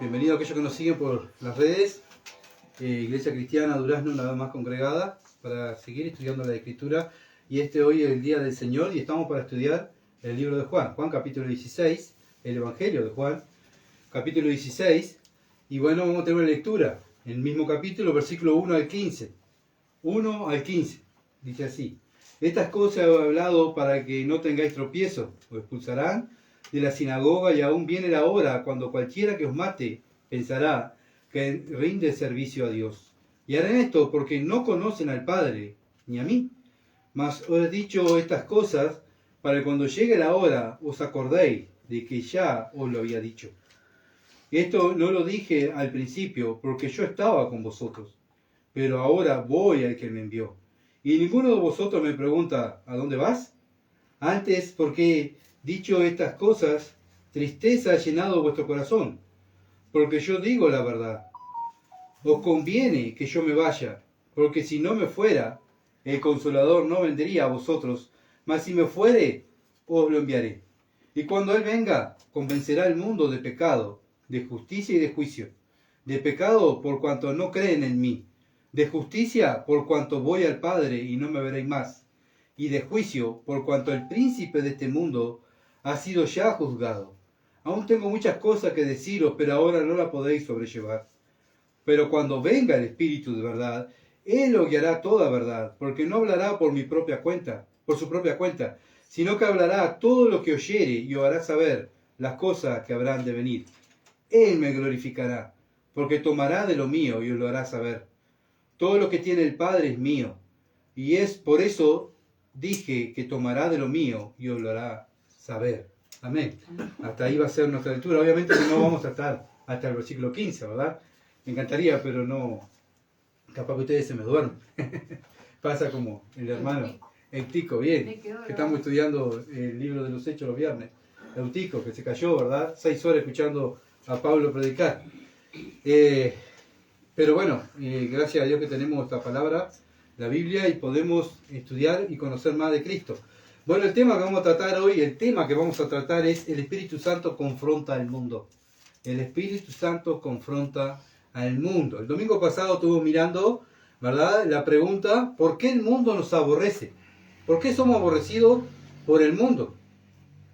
Bienvenido a aquellos que nos siguen por las redes. Iglesia Cristiana Durazno, una vez más congregada, para seguir estudiando la Escritura. Y hoy es el Día del Señor y estamos para estudiar el libro de Juan. Juan capítulo 16, el Evangelio de Juan, capítulo 16. Y bueno, vamos a tener una lectura en el mismo capítulo, versículo 1 al 15. 1 al 15, dice así. Estas cosas he hablado para que no tengáis tropiezo, os expulsarán de la sinagoga y aún viene la hora cuando cualquiera que os mate pensará que rinde servicio a Dios. Y harán esto porque no conocen al Padre ni a mí. Mas os he dicho estas cosas para que cuando llegue la hora os acordéis de que ya os lo había dicho. Esto no lo dije al principio porque yo estaba con vosotros, pero ahora voy al que me envió. Y ninguno de vosotros me pregunta, ¿a dónde vas? Antes, porque dicho estas cosas, tristeza ha llenado vuestro corazón, porque yo digo la verdad. Os conviene que yo me vaya, porque si no me fuera, el Consolador no vendría a vosotros, mas si me fuere, os lo enviaré. Y cuando Él venga, convencerá al mundo de pecado, de justicia y de juicio. De pecado por cuanto no creen en mí, de justicia por cuanto voy al Padre y no me veréis más, y de juicio por cuanto el príncipe de este mundo ha sido ya juzgado. Aún tengo muchas cosas que deciros, pero ahora no las podéis sobrellevar. Pero cuando venga el Espíritu de verdad, Él os guiará toda verdad, porque no hablará por su propia cuenta, sino que hablará todo lo que oyere y os hará saber las cosas que habrán de venir. Él me glorificará, porque tomará de lo mío y os lo hará saber. Todo lo que tiene el Padre es mío, y es por eso dije que tomará de lo mío y os lo hará saber. Amén. Hasta ahí va a ser nuestra lectura. Obviamente que no vamos a estar hasta el versículo 15, ¿verdad? Me encantaría, pero no. Capaz que ustedes se me duermen. Pasa como el hermano Eutico, bien, que estamos estudiando el libro de los Hechos los viernes. Eutico, que se cayó, ¿verdad? 6 horas escuchando a Pablo predicar. Pero bueno, gracias a Dios que tenemos esta palabra, la Biblia, y podemos estudiar y conocer más de Cristo. Bueno, el tema que vamos a tratar hoy, es el Espíritu Santo confronta al mundo. El Espíritu Santo confronta al mundo. El domingo pasado estuvimos mirando, ¿verdad?, la pregunta, ¿por qué el mundo nos aborrece? ¿Por qué somos aborrecidos por el mundo?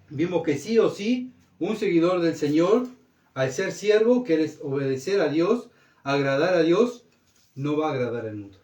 Vimos que sí o sí, un seguidor del Señor, al ser siervo, que es obedecer a Dios, agradar a Dios, no va a agradar al mundo.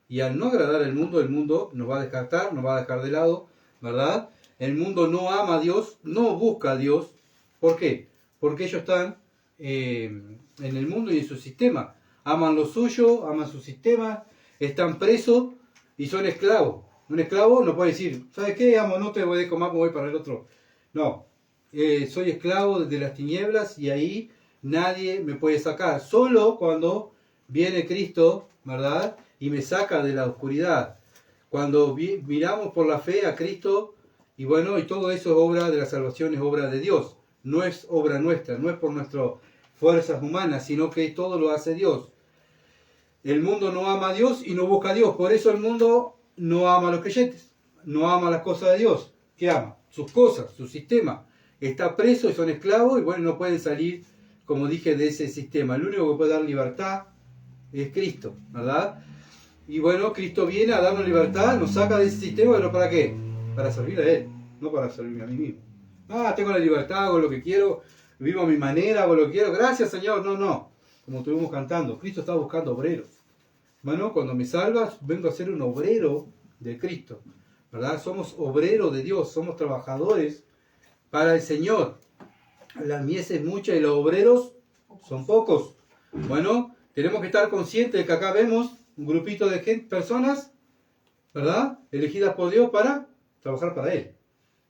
Y al no agradar al mundo, el mundo nos va a descartar, nos va a dejar de lado, ¿verdad? El mundo no ama a Dios, no busca a Dios. ¿Por qué? Porque ellos están en el mundo y en su sistema. Aman lo suyo, aman su sistema, están presos y son esclavos. Un esclavo no puede decir, ¿sabes qué? Amo, no te obedezco más, me voy para el otro. No, soy esclavo de las tinieblas y ahí nadie me puede sacar. Solo cuando viene Cristo, ¿verdad?, y me saca de la oscuridad. Cuando miramos por la fe a Cristo, y bueno, y todo eso es obra de la salvación, es obra de Dios. No es obra nuestra, no es por nuestras fuerzas humanas, sino que todo lo hace Dios. El mundo no ama a Dios y no busca a Dios. Por eso el mundo no ama a los creyentes, no ama las cosas de Dios. ¿Qué ama? Sus cosas, su sistema. Está preso y son esclavos y bueno, no pueden salir, como dije, de ese sistema. El único que puede dar libertad es Cristo, ¿verdad? Y bueno, Cristo viene a darnos libertad, nos saca de ese sistema, pero ¿para qué? Para servir a Él, no para servirme a mí mismo. Tengo la libertad, hago lo que quiero, vivo a mi manera, hago lo que quiero. Gracias, Señor. No. Como estuvimos cantando, Cristo está buscando obreros. Bueno, cuando me salvas, vengo a ser un obrero de Cristo, ¿verdad? Somos obreros de Dios, somos trabajadores para el Señor. La mies es mucha y los obreros son pocos. Bueno, tenemos que estar conscientes de que acá vemos un grupito de personas, ¿verdad?, elegidas por Dios para trabajar para Él.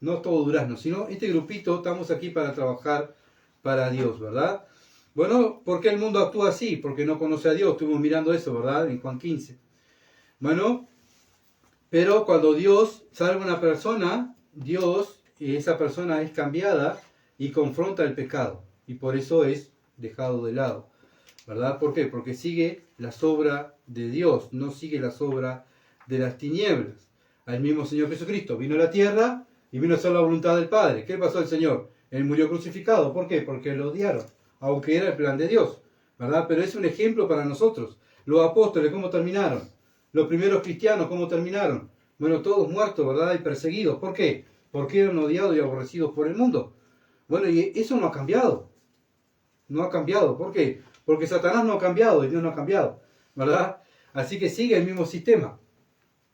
No todo Durazno, sino este grupito estamos aquí para trabajar para Dios, ¿verdad? Bueno, ¿por qué el mundo actúa así? Porque no conoce a Dios. Estuvimos mirando eso, ¿verdad?, en Juan 15. Bueno, pero cuando Dios salva a una persona, esa persona es cambiada y confronta el pecado. Y por eso es dejado de lado, ¿verdad? ¿Por qué? Porque sigue las obras de Dios, no sigue las obras de las tinieblas. El mismo Señor Jesucristo vino a la tierra y vino a hacer la voluntad del Padre. ¿Qué pasó al Señor? Él murió crucificado. ¿Por qué? Porque lo odiaron. aunque era el plan de Dios, ¿verdad? Pero es un ejemplo para nosotros. Los apóstoles, ¿cómo terminaron? Los primeros cristianos, ¿cómo terminaron? Bueno, todos muertos, ¿verdad? Y perseguidos. ¿Por qué? Porque eran odiados y aborrecidos por el mundo. Bueno, y eso no ha cambiado. No ha cambiado. ¿Por qué? Porque Satanás no ha cambiado y Dios no ha cambiado, ¿verdad? Así que sigue el mismo sistema.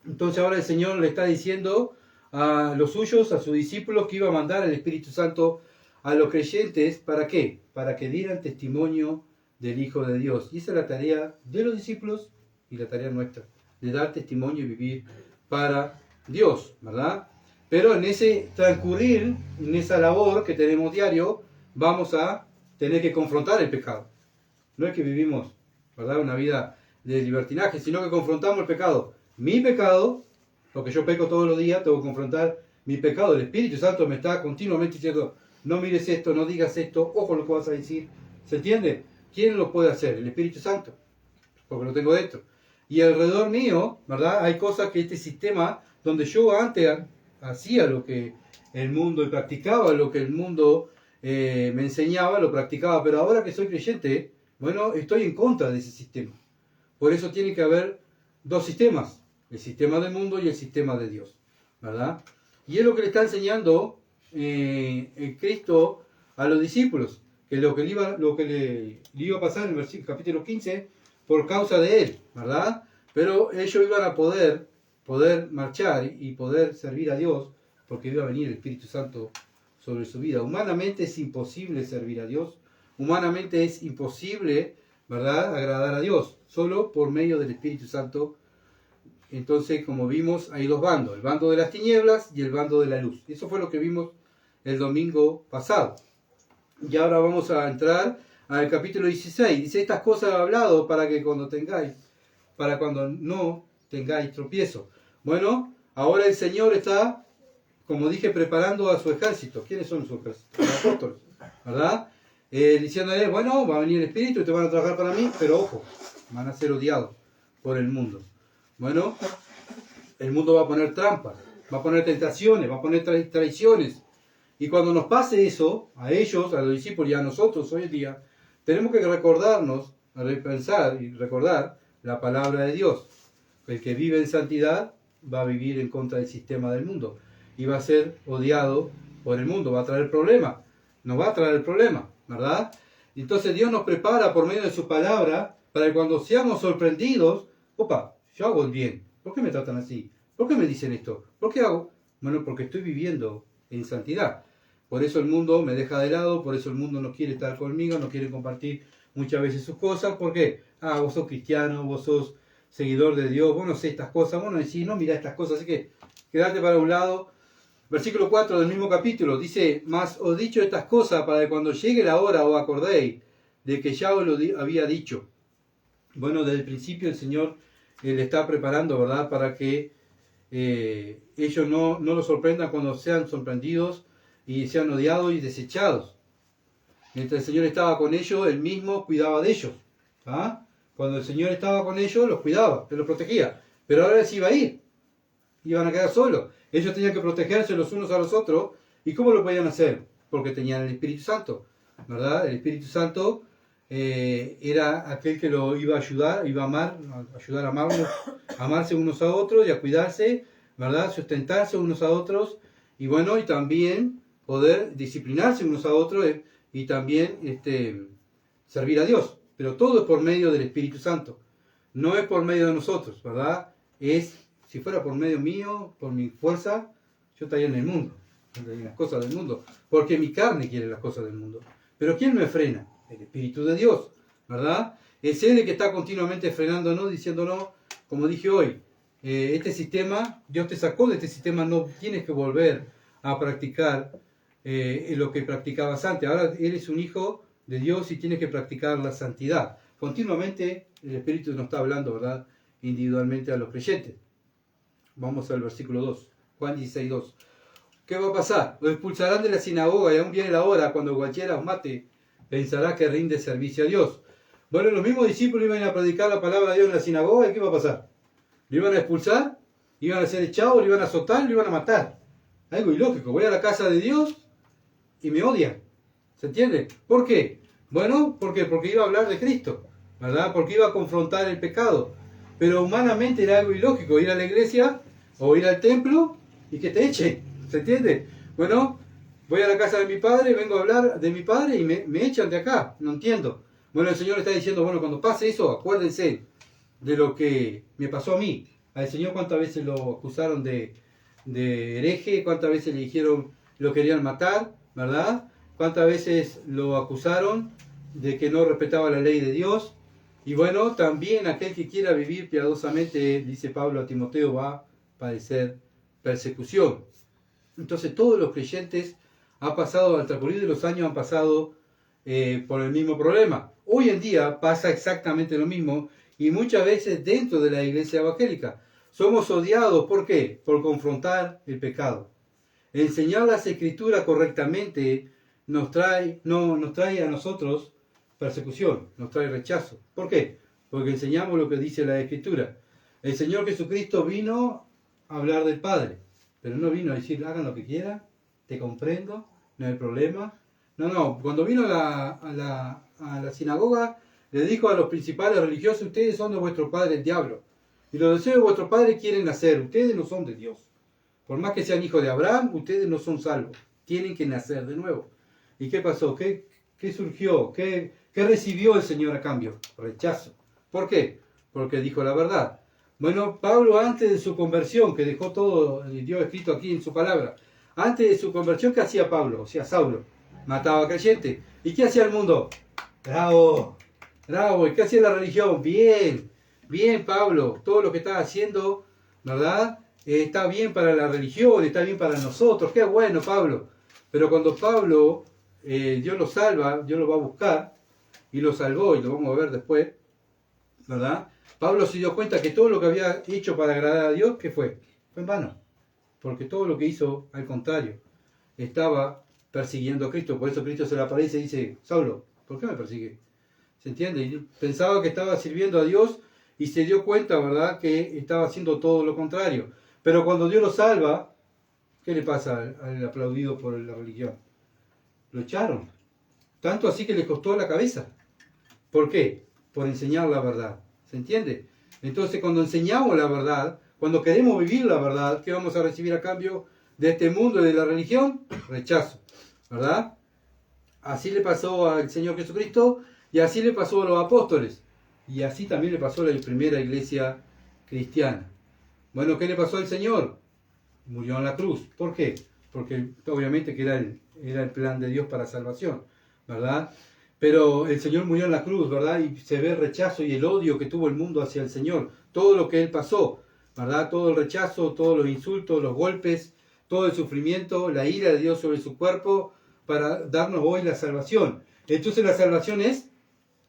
Entonces ahora el Señor le está diciendo a los suyos, a sus discípulos, que iba a mandar el Espíritu Santo a los creyentes. ¿Para qué? Para que dieran testimonio del Hijo de Dios. Y esa es la tarea de los discípulos y la tarea nuestra, de dar testimonio y vivir para Dios, ¿verdad? Pero en ese transcurrir, en esa labor que tenemos diario, vamos a tener que confrontar el pecado. No es que vivimos, ¿verdad?, una vida de libertinaje, sino que confrontamos el pecado. Mi pecado, lo que yo peco todos los días, tengo que confrontar mi pecado. El Espíritu Santo me está continuamente diciendo, no mires esto, no digas esto, ojo lo que vas a decir. ¿Se entiende? ¿Quién lo puede hacer? El Espíritu Santo, porque lo tengo dentro. Y alrededor mío, ¿verdad?, hay cosas que este sistema, donde yo antes hacía lo que el mundo y practicaba lo que el mundo me enseñaba, lo practicaba, pero ahora que soy creyente, bueno, estoy en contra de ese sistema. Por eso tiene que haber dos sistemas, el sistema del mundo y el sistema de Dios, ¿verdad? Y es lo que le está enseñando Cristo a los discípulos, que lo que le iba a pasar en el capítulo 15 por causa de él, ¿verdad? Pero ellos iban a poder marchar y poder servir a Dios, porque iba a venir el Espíritu Santo sobre su vida. Humanamente es imposible servir a Dios, humanamente es imposible, ¿verdad?, agradar a Dios, solo por medio del Espíritu Santo. Entonces, como vimos, hay dos bandos, el bando de las tinieblas y el bando de la luz. Eso fue lo que vimos el domingo pasado. Y ahora vamos a entrar al capítulo 16. Dice, estas cosas he hablado para cuando no tengáis tropiezo. Bueno, ahora el Señor está, como dije, preparando a su ejército. ¿Quiénes son sus ejércitos? Los apóstoles, ¿verdad? Diciéndole, bueno, va a venir el Espíritu y te van a trabajar para mí, pero ojo, van a ser odiados por el mundo. Bueno, el mundo va a poner trampas, va a poner tentaciones, va a poner traiciones. Y cuando nos pase eso, a ellos, a los discípulos y a nosotros hoy en día, tenemos que recordarnos, repensar y recordar la palabra de Dios. El que vive en santidad va a vivir en contra del sistema del mundo y va a ser odiado por el mundo, va a traer problemas, nos va a traer el problema, ¿verdad? Entonces Dios nos prepara por medio de su palabra para que cuando seamos sorprendidos, opa, yo hago el bien, ¿por qué me tratan así? ¿Por qué me dicen esto? ¿Por qué hago? Bueno, porque estoy viviendo en santidad. Por eso el mundo me deja de lado, por eso el mundo no quiere estar conmigo, no quiere compartir muchas veces sus cosas. ¿Por qué? Vos sos cristiano, vos sos seguidor de Dios, vos no sé estas cosas, vos no decís, no mirá estas cosas, así que quedate para un lado. Versículo 4 del mismo capítulo dice, mas os he dicho estas cosas para que cuando llegue la hora os acordéis de que ya os lo había dicho. Bueno, desde el principio el Señor le está preparando, ¿verdad?, para que ellos no los sorprendan cuando sean sorprendidos y sean odiados y desechados. Mientras el Señor estaba con ellos, Él mismo cuidaba de ellos. ¿Ah? Cuando el Señor estaba con ellos, los cuidaba, los protegía. Pero ahora se iba a ir. Iban a quedar solos. Ellos tenían que protegerse los unos a los otros. ¿Y cómo lo podían hacer? Porque tenían el Espíritu Santo, ¿verdad? El Espíritu Santo era aquel que lo iba a ayudar, iba a amar, a ayudar a amarse unos a otros y a cuidarse, ¿verdad? Sustentarse unos a otros. Y bueno, y también poder disciplinarse unos a otros y también servir a Dios. Pero todo es por medio del Espíritu Santo. No es por medio de nosotros, ¿verdad? Si fuera por medio mío, por mi fuerza, yo estaría en el mundo, en las cosas del mundo. Porque mi carne quiere las cosas del mundo. Pero ¿quién me frena? El Espíritu de Dios, ¿verdad? Es Él el que está continuamente frenándonos, diciéndonos, como dije hoy, este sistema, Dios te sacó de este sistema, no tienes que volver a practicar lo que practicabas antes. Ahora eres un hijo de Dios y tienes que practicar la santidad. Continuamente el Espíritu nos está hablando, ¿verdad?, individualmente a los creyentes. Vamos al versículo 2, Juan 16, 2. ¿Qué va a pasar? Lo expulsarán de la sinagoga y aún viene la hora cuando cualquiera os mate, pensará que rinde servicio a Dios. Bueno, los mismos discípulos iban a predicar la palabra de Dios en la sinagoga y ¿qué va a pasar? ¿Lo iban a expulsar? ¿Iban a ser echados? ¿Lo iban a azotar? ¿Lo iban a matar? Algo ilógico. Voy a la casa de Dios y me odian. ¿Se entiende? ¿Por qué? Bueno, ¿por qué? Porque iba a hablar de Cristo, ¿verdad? Porque iba a confrontar el pecado. Pero humanamente era algo ilógico ir a la iglesia o ir al templo y que te echen, ¿se entiende? Bueno, voy a la casa de mi padre, vengo a hablar de mi padre y me echan de acá, no entiendo. Bueno, el Señor está diciendo, bueno, cuando pase eso, acuérdense de lo que me pasó a mí. Al Señor cuántas veces lo acusaron de hereje, cuántas veces le dijeron lo querían matar, ¿verdad? Cuántas veces lo acusaron de que no respetaba la ley de Dios. Y bueno, también aquel que quiera vivir piadosamente, dice Pablo a Timoteo, va a padecer persecución. Entonces todos los creyentes han pasado, al transcurrir de los años, han pasado por el mismo problema. Hoy en día pasa exactamente lo mismo y muchas veces dentro de la iglesia evangélica. Somos odiados, ¿por qué? Por confrontar el pecado. Enseñar las escrituras correctamente nos trae a nosotros persecución, nos trae rechazo. ¿Por qué? Porque enseñamos lo que dice la escritura. El Señor Jesucristo vino a hablar del Padre, pero no vino a decir, hagan lo que quieran, te comprendo, no hay problema. No, cuando vino a la sinagoga, le dijo a los principales religiosos, ustedes son de vuestro padre el diablo, y los deseos de vuestro padre quieren nacer, ustedes no son de Dios. Por más que sean hijos de Abraham, ustedes no son salvos, tienen que nacer de nuevo. ¿Y qué pasó? ¿Qué surgió? ¿Qué recibió el Señor a cambio? Rechazo. ¿Por qué? Porque dijo la verdad. Bueno, Pablo antes de su conversión, que dejó todo, dio escrito aquí en su palabra, antes de su conversión, ¿qué hacía Pablo? O sea, Saulo, mataba a creyentes. ¿Y qué hacía el mundo? Bravo, bravo. ¿Y qué hacía la religión? Bien, bien Pablo, todo lo que estaba haciendo, ¿verdad? Está bien para la religión, está bien para nosotros, qué bueno Pablo. Pero cuando Pablo, Dios lo salva, Dios lo va a buscar, y lo salvó, y lo vamos a ver después, ¿verdad? Pablo se dio cuenta que todo lo que había hecho para agradar a Dios, ¿qué fue? Fue en vano. Porque todo lo que hizo, al contrario, estaba persiguiendo a Cristo. Por eso Cristo se le aparece y dice, Saulo, ¿por qué me persigue? ¿Se entiende? Y pensaba que estaba sirviendo a Dios y se dio cuenta, ¿verdad?, que estaba haciendo todo lo contrario. Pero cuando Dios lo salva, ¿qué le pasa al aplaudido por la religión? Lo echaron. Tanto así que le costó la cabeza. ¿Por qué? Por enseñar la verdad. ¿Se entiende? Entonces, cuando enseñamos la verdad, cuando queremos vivir la verdad, ¿qué vamos a recibir a cambio de este mundo y de la religión? Rechazo. ¿Verdad? Así le pasó al Señor Jesucristo y así le pasó a los apóstoles. Y así también le pasó a la primera iglesia cristiana. Bueno, ¿qué le pasó al Señor? Murió en la cruz. ¿Por qué? Porque obviamente que era el plan de Dios para salvación, ¿verdad? Pero el Señor murió en la cruz, ¿verdad? Y se ve el rechazo y el odio que tuvo el mundo hacia el Señor. Todo lo que Él pasó, ¿verdad? Todo el rechazo, todos los insultos, los golpes, todo el sufrimiento, la ira de Dios sobre su cuerpo para darnos hoy la salvación. Entonces la salvación es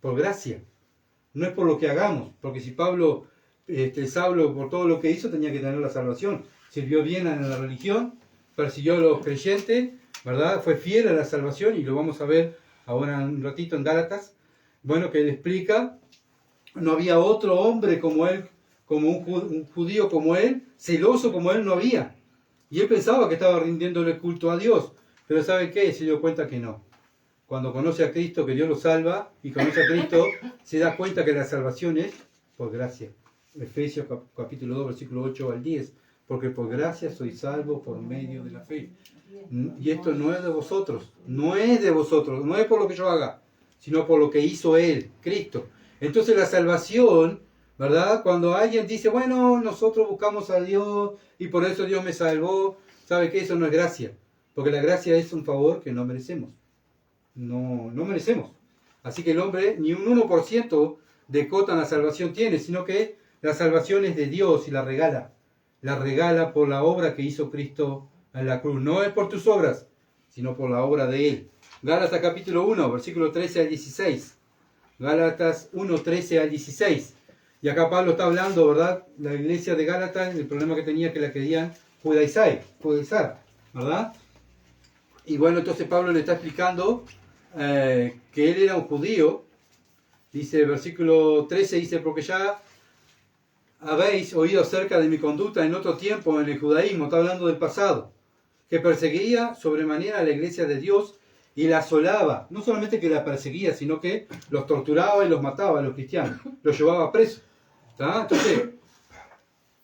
por gracia, no es por lo que hagamos, porque si Saulo por todo lo que hizo tenía que tener la salvación. Sirvió bien en la religión, persiguió a los creyentes, ¿verdad? Fue fiel a la salvación y lo vamos a ver ahora un ratito en Gálatas. Bueno, que él explica, no había otro hombre como él, como un judío como él, celoso como él no había. Y él pensaba que estaba rindiéndole culto a Dios, pero ¿sabe qué? Se dio cuenta que no. Cuando conoce a Cristo, que Dios lo salva, y conoce a Cristo, se da cuenta que la salvación es por gracia. Efesios capítulo 2, versículo 8 al 10. Porque por gracia soy salvo por medio de la fe. Y esto no es de vosotros, no es de vosotros, no es por lo que yo haga, sino por lo que hizo Él, Cristo. Entonces la salvación, ¿verdad? Cuando alguien dice, bueno, nosotros buscamos a Dios y por eso Dios me salvó, ¿sabe qué? Eso no es gracia. Porque la gracia es un favor que no merecemos. No merecemos. Así que el hombre ni un 1% de cota en la salvación tiene, sino que la salvación es de Dios y la regala. La regala por la obra que hizo Cristo en la cruz. No es por tus obras, sino por la obra de Él. Gálatas capítulo 1, versículo 13 al 16. Gálatas 1, 13 al 16. Y acá Pablo está hablando, ¿verdad? La iglesia de Gálatas, el problema que tenía que la querían judaizar, ¿verdad? Y bueno, entonces Pablo le está explicando que él era un judío. Dice, versículo 13, dice, porque ya habéis oído acerca de mi conducta en otro tiempo en el judaísmo, está hablando del pasado, que perseguía sobremanera a la iglesia de Dios y la asolaba. No solamente que la perseguía, sino que los torturaba y los mataba a los cristianos. Los llevaba presos. ¿Está? Entonces,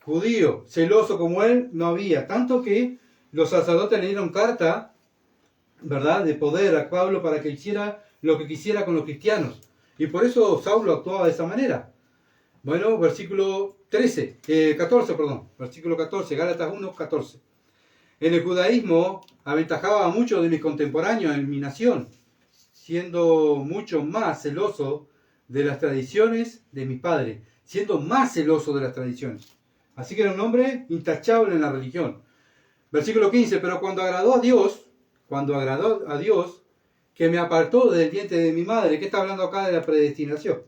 judío, celoso como él, no había. Tanto que los sacerdotes le dieron carta, ¿verdad?, de poder a Pablo para que hiciera lo que quisiera con los cristianos. Y por eso Saulo actuaba de esa manera. Bueno, versículo 14, versículo 14, Gálatas 1, 14. En el judaísmo aventajaba a muchos de mis contemporáneos en mi nación, siendo mucho más celoso de las tradiciones de mi padre, siendo más celoso de las tradiciones. Así que era un hombre intachable en la religión. Versículo 15, pero cuando agradó a Dios, que me apartó del vientre de mi madre. ¿Qué está hablando acá de la predestinación?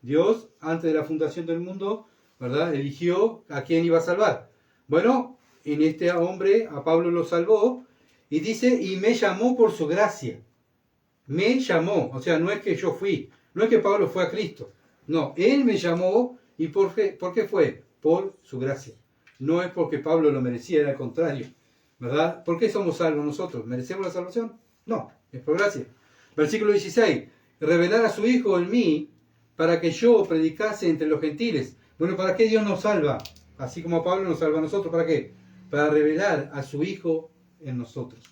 Dios, antes de la fundación del mundo, ¿verdad?, eligió a quién iba a salvar. Bueno, en este hombre, a Pablo lo salvó, y dice, y me llamó por su gracia. Me llamó, o sea, no es que yo fui, no es que Pablo fue a Cristo. No, él me llamó, ¿y por qué fue? Por su gracia. No es porque Pablo lo merecía, era al contrario, ¿verdad? ¿Por qué somos salvos nosotros? ¿Merecemos la salvación? No, es por gracia. Versículo 16, revelar a su Hijo en mí, para que yo predicase entre los gentiles. Bueno, ¿para qué Dios nos salva? Así como Pablo nos salva a nosotros, ¿para qué? Para revelar a su Hijo en nosotros.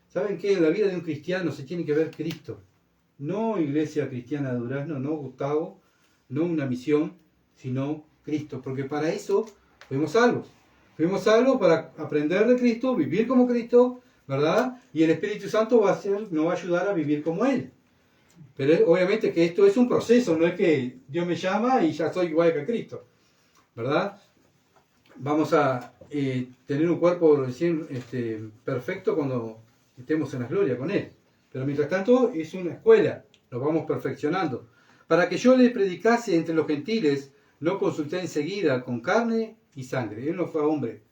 ¿Saben qué? En la vida de un cristiano se tiene que ver Cristo. No Iglesia Cristiana de Durazno, no Gustavo, no una misión, sino Cristo. Porque para eso fuimos salvos. Fuimos salvos para aprender de Cristo, vivir como Cristo, ¿verdad? Y el Espíritu Santo nos va a ayudar a vivir como Él. Pero obviamente que esto es un proceso, no es que Dios me llama y ya soy igual que a Cristo, ¿verdad? Vamos a tener un cuerpo recién perfecto cuando estemos en la gloria con Él. Pero mientras tanto es una escuela, nos vamos perfeccionando. Para que yo le predicase entre los gentiles, no consulté enseguida con carne y sangre. Él no fue hombre,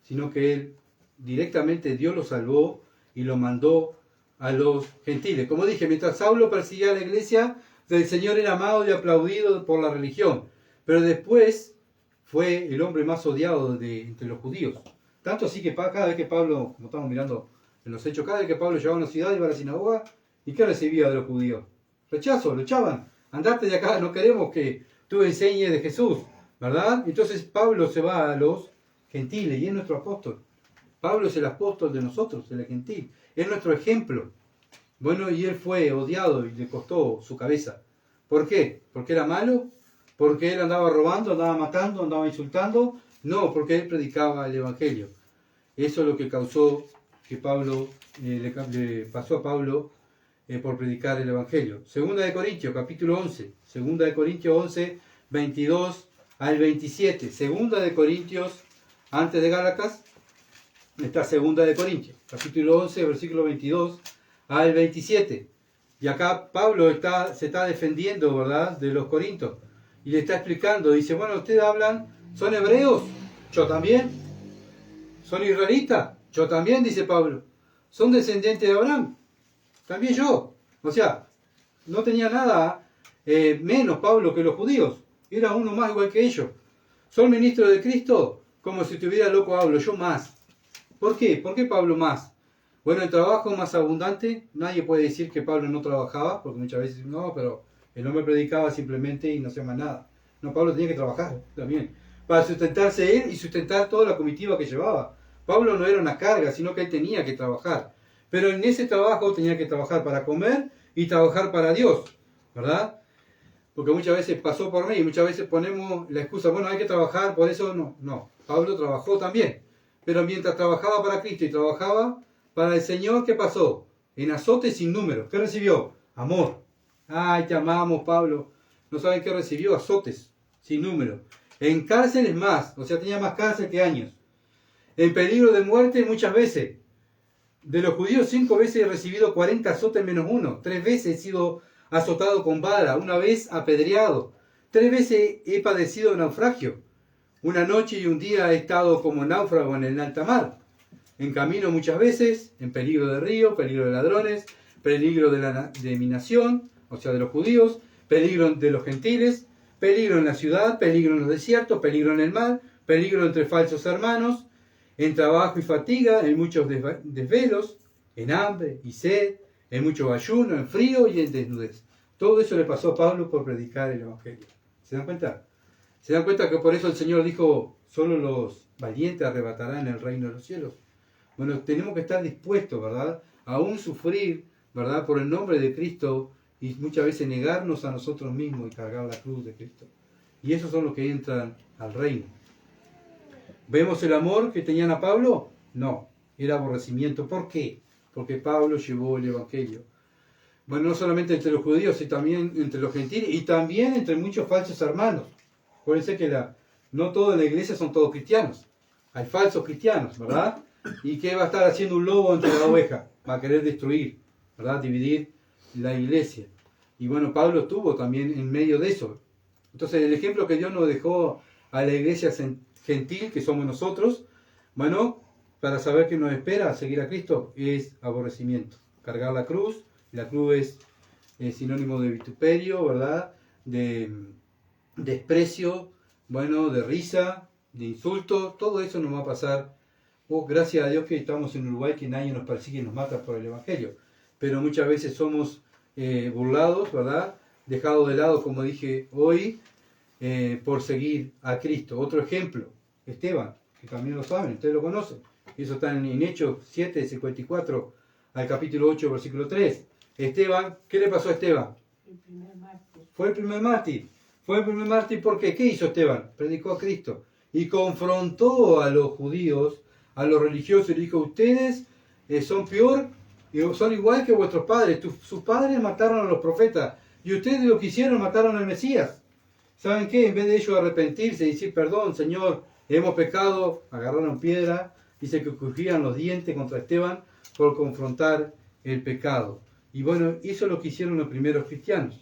sino que Él directamente Dios lo salvó y lo mandó a los gentiles. Como dije, mientras Saulo perseguía a la iglesia, el Señor era amado y aplaudido por la religión. Pero después fue el hombre más odiado entre los judíos. Tanto así que cada vez que Pablo, como estamos mirando en los hechos, cada vez que Pablo llegaba a una ciudad, iba a la sinagoga, ¿y qué recibía de los judíos? Rechazo, lo echaban. Andate de acá, no queremos que tú enseñes de Jesús, ¿verdad? Entonces Pablo se va a los gentiles y es nuestro apóstol. Pablo es el apóstol de nosotros, el gentil. Es nuestro ejemplo. Bueno, y él fue odiado y le costó su cabeza. ¿Por qué? ¿Porque era malo? ¿Porque él andaba robando, andaba matando, andaba insultando? No, porque él predicaba el Evangelio. Eso es lo que causó que Pablo, le pasó a Pablo por predicar el Evangelio. Segunda de Corintios, capítulo 11. Segunda de Corintios 11, 22 al 27. Segunda de Corintios, antes de Gálatas, está Segunda de Corintios, capítulo 11, versículo 22 al 27. Y acá Pablo se está defendiendo, ¿verdad?, de los corintios. Y le está explicando, dice, bueno, ustedes hablan, ¿son hebreos? Yo también. ¿Son israelitas? Yo también, dice Pablo. ¿Son descendientes de Abraham? También yo. O sea, no tenía nada menos Pablo que los judíos. Era uno más igual que ellos. ¿Son ministros de Cristo? Como si estuviera loco hablo, yo más. ¿Por qué? ¿Por qué Pablo más? Bueno, el trabajo más abundante, nadie puede decir que Pablo no trabajaba, porque muchas veces dicen, no, pero el hombre predicaba simplemente y no hacía más nada. No, Pablo tenía que trabajar también, para sustentarse él y sustentar toda la comitiva que llevaba. Pablo no era una carga, sino que él tenía que trabajar. Pero en ese trabajo tenía que trabajar para comer y trabajar para Dios, ¿verdad? Porque muchas veces pasó por mí y muchas veces ponemos la excusa, bueno, hay que trabajar, por eso no. No, Pablo trabajó también. Pero mientras trabajaba para Cristo y trabajaba para el Señor, ¿qué pasó? En azotes sin número. ¿Qué recibió? Amor. Ay, te amamos, Pablo. No saben qué recibió, azotes sin número. En cárceles más, o sea, tenía más cárcel que años. En peligro de muerte muchas veces. De los judíos 5 veces he recibido 40 azotes menos 1. 3 veces he sido azotado con vara, 1 vez apedreado. 3 veces he padecido naufragio. 1 noche y 1 día he estado como náufrago en el alta mar. En camino muchas veces, en peligro de río, peligro de ladrones, peligro de mi nación, o sea, de los judíos, peligro de los gentiles, peligro en la ciudad, peligro en los desiertos, peligro en el mar, peligro entre falsos hermanos, en trabajo y fatiga, en muchos desvelos, en hambre y sed, en mucho ayuno, en frío y en desnudez. Todo eso le pasó a Pablo por predicar el Evangelio. ¿Se dan cuenta? ¿Se dan cuenta que por eso el Señor dijo, solo los valientes arrebatarán el reino de los cielos? Bueno, tenemos que estar dispuestos, ¿verdad?, a aún sufrir, ¿verdad?, por el nombre de Cristo y muchas veces negarnos a nosotros mismos y cargar la cruz de Cristo. Y esos son los que entran al reino. ¿Vemos el amor que tenían a Pablo? No, era aborrecimiento. ¿Por qué? Porque Pablo llevó el Evangelio. Bueno, no solamente entre los judíos, sino también entre los gentiles y también entre muchos falsos hermanos. Acuérdense que no todos en la iglesia son todos cristianos. Hay falsos cristianos, ¿verdad? ¿Y qué va a estar haciendo un lobo entre la oveja? Va a querer destruir, ¿verdad? Dividir la iglesia. Y bueno, Pablo estuvo también en medio de eso. Entonces, el ejemplo que Dios nos dejó a la iglesia gentil, que somos nosotros, bueno, para saber qué nos espera a seguir a Cristo, es aborrecimiento. Cargar la cruz. La cruz es sinónimo de vituperio, ¿verdad? De desprecio, bueno, de risa, de insulto. Todo eso nos va a pasar. Oh, gracias a Dios que estamos en Uruguay, que nadie nos persigue y nos mata por el Evangelio. Pero muchas veces somos burlados, ¿verdad? Dejados de lado, como dije hoy, por seguir a Cristo. Otro ejemplo, Esteban, que también lo saben, ustedes lo conocen. Eso está en Hechos 7, 54 al capítulo 8, versículo 3. Esteban, ¿qué le pasó a Esteban? El primer mártir. Fue el primer mártir. Fue el primer mártir porque ¿qué hizo Esteban? Predicó a Cristo. Y confrontó a los judíos, a los religiosos, y dijo, ustedes son peor, son igual que vuestros padres. Sus padres mataron a los profetas. Y ustedes lo que hicieron, mataron al Mesías. ¿Saben qué? En vez de ellos arrepentirse y decir, perdón, Señor, hemos pecado, agarraron piedra, dice que crujían los dientes contra Esteban por confrontar el pecado. Y bueno, eso es lo que hicieron los primeros cristianos.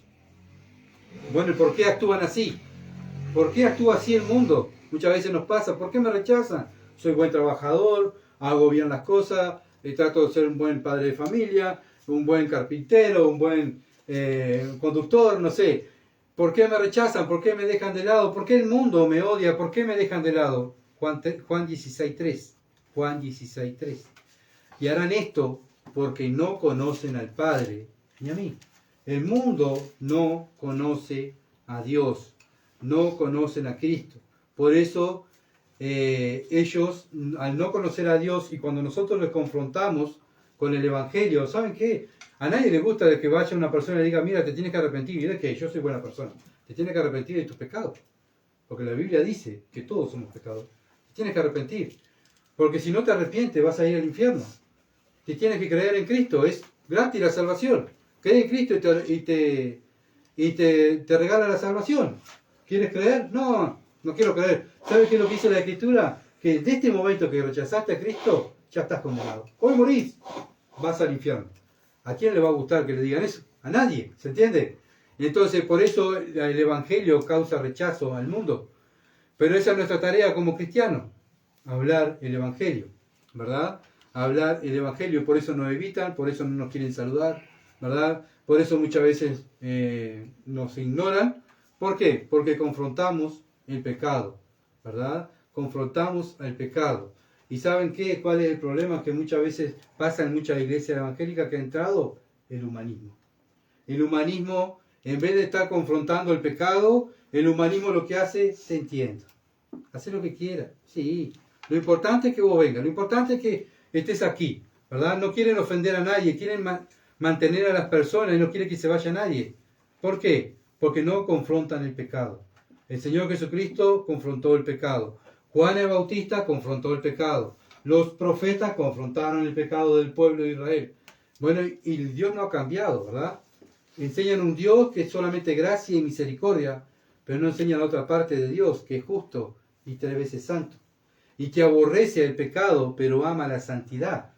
Bueno, ¿y por qué actúan así? ¿Por qué actúa así el mundo? Muchas veces nos pasa, ¿por qué me rechazan? Soy buen trabajador, hago bien las cosas, trato de ser un buen padre de familia, un buen carpintero, un buen conductor, no sé. ¿Por qué me rechazan? ¿Por qué me dejan de lado? ¿Por qué el mundo me odia? ¿Por qué me dejan de lado? Juan 16:3. Juan 16:3. Y harán esto porque no conocen al Padre ni a mí. El mundo no conoce a Dios, no conocen a Cristo. Por eso ellos, al no conocer a Dios y cuando nosotros les confrontamos con el Evangelio, ¿saben qué? A nadie le gusta que vaya una persona y le diga, mira, te tienes que arrepentir. Mira que yo soy buena persona. Te tienes que arrepentir de tus pecados. Porque la Biblia dice que todos somos pecadores. Te tienes que arrepentir. Porque si no te arrepientes vas a ir al infierno. Te tienes que creer en Cristo. Es gratis la salvación. Cree en Cristo y te regala la salvación. ¿Quieres creer? No, no quiero creer. ¿Sabes qué es lo que dice la Escritura? Que de este momento que rechazaste a Cristo, ya estás condenado. Hoy morís, vas al infierno. ¿A quién le va a gustar que le digan eso? A nadie, ¿se entiende? Entonces, por eso el Evangelio causa rechazo al mundo. Pero esa es nuestra tarea como cristianos, hablar el Evangelio, ¿verdad? Hablar el Evangelio, por eso nos evitan, por eso no nos quieren saludar, ¿verdad? Por eso muchas veces nos ignoran. ¿Por qué? Porque confrontamos el pecado, ¿verdad? Confrontamos el pecado. ¿Y saben qué? ¿Cuál es el problema que muchas veces pasa en muchas iglesias evangélicas que ha entrado? El humanismo. El humanismo, en vez de estar confrontando el pecado, el humanismo lo que hace, se entiende. Hace lo que quiera, sí. Lo importante es que vos vengas, lo importante es que estés aquí, ¿verdad? No quieren ofender a nadie, quieren mantener a las personas y no quieren que se vaya nadie. ¿Por qué? Porque no confrontan el pecado. El Señor Jesucristo confrontó el pecado. Juan el Bautista confrontó el pecado. Los profetas confrontaron el pecado del pueblo de Israel. Bueno, y Dios no ha cambiado, ¿verdad? Enseñan un Dios que es solamente gracia y misericordia, pero no enseñan la otra parte de Dios, que es justo y 3 veces santo. Y que aborrece el pecado, pero ama la santidad.